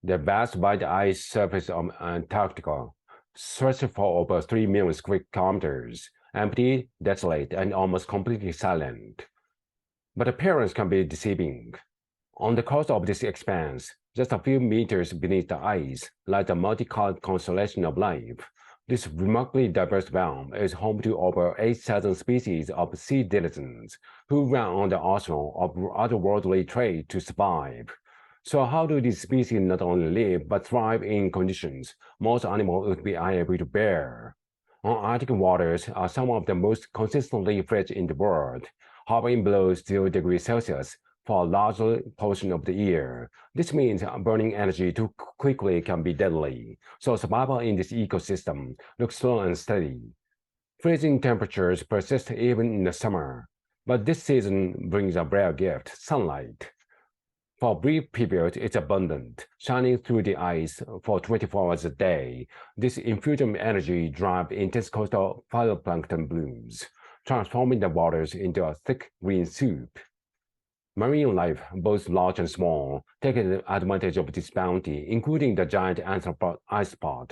The vast white ice surface of Antarctica stretched for over 3 million square kilometers, empty, desolate, and almost completely silent. But appearance can be deceiving. On the coast of this expanse, just a few meters beneath the ice, lies the multicolored constellation of life. This remarkably diverse realm is home to over 8,000 species of sea denizens who rely on the arsenal of otherworldly trade to survive. So how do these species not only live but thrive in conditions most animals would be unable to bear? Arctic waters are some of the most consistently frigid in the world, hovering below 0 degrees Celsius for a large portion of the year. This means burning energy too quickly can be deadly, so survival in this ecosystem looks slow and steady. Freezing temperatures persist even in the summer, but this season brings a rare gift, sunlight. For a brief period, it's abundant, shining through the ice for 24 hours a day. This infusion energy drives intense coastal phytoplankton blooms, transforming the waters into a thick green soup. Marine life, both large and small, take advantage of this bounty, including the giant arthropod isopod.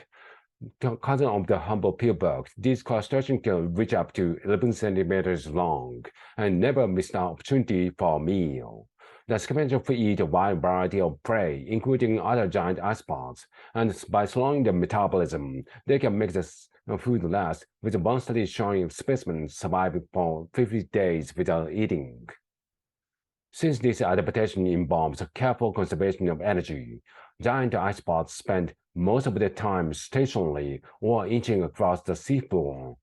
Cousin of the humble peelbug, these crustaceans can reach up to 11 centimeters long and never miss an opportunity for a meal. The scavengers eat a wide variety of prey, including other giant isopods, and by slowing their metabolism, they can make the food last, with one study showing specimens surviving for 50 days without eating. Since this adaptation involves careful conservation of energy, giant isopods spend most of their time stationary or inching across the seafloor.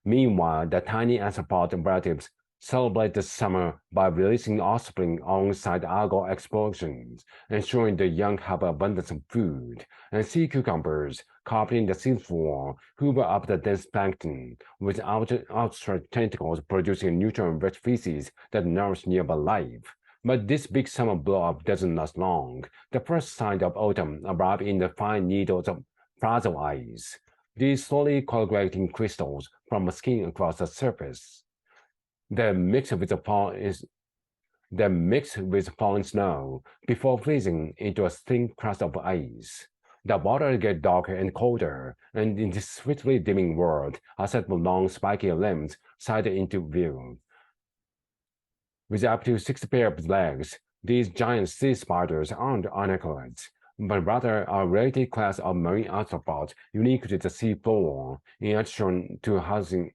Meanwhile, the tiny arthropod relatives celebrate the summer by releasing offspring alongside algal explosions, ensuring the young have abundance of food, and sea cucumbers carpeting the seafloor hoover up the dense plankton, with outstretched tentacles producing nutrient-rich feces that nourish nearby life. But this big summer blow-up doesn't last long. The first signs of autumn arrive in the fine needles of fragile ice, these slowly coagulating crystals from skin across the surface. They're mixed with falling snow before freezing into a thin crust of ice. The water gets darker and colder, and in this swiftly dimming world, a set of long spiky limbs sight into view. With up to 6 pairs of legs, these giant sea spiders aren't anaconds, but rather a related class of marine arthropods unique to the seafloor, in addition to housing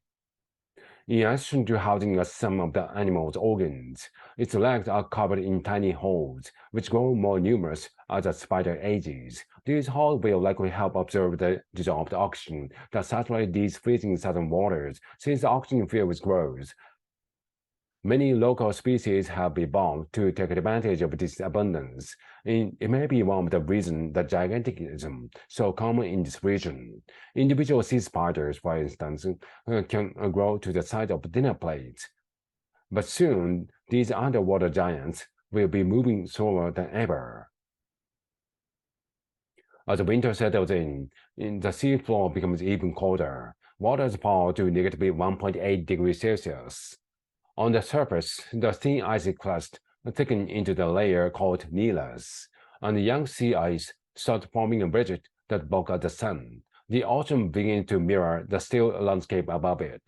some of the animal's organs. Its legs are covered in tiny holes, which grow more numerous as the spider ages. These holes will likely help absorb the dissolved oxygen that saturates these freezing southern waters, since the oxygen field grows. Many local species have evolved to take advantage of this abundance. It may be one of the reasons that gigantism is so common in this region. Individual sea spiders, for instance, can grow to the size of dinner plates. But soon, these underwater giants will be moving slower than ever. As winter settles in, the seafloor becomes even colder. Waters fall to negative 1.8 degrees Celsius. On the surface, the thin icy crust thickens into the layer called nilus, and the young sea ice starts forming a ridge that bulks at the sun. The ocean begins to mirror the still landscape above it.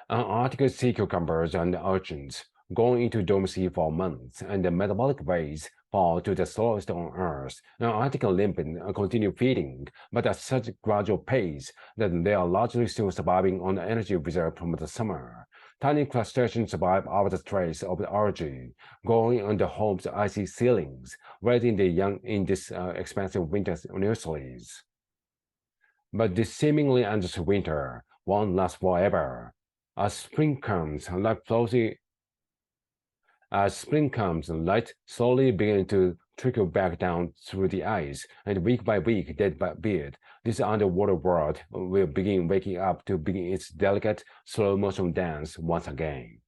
Antarctic sea cucumbers and urchins go into dormancy for months, and the metabolic rates fall to the slowest on Earth. Antarctic limpets continue feeding, but at such a gradual pace that they are largely still surviving on the energy reserved from the summer. Tiny crustaceans survive out the trace of the algae, growing on the home's icy ceilings, raising the young in this expansive winter nurseries. But this seemingly endless winter won't last forever. As spring comes, light slowly begins to trickle back down through the ice, and week by week, day by day, this underwater world will begin waking up to begin its delicate, slow-motion dance once again.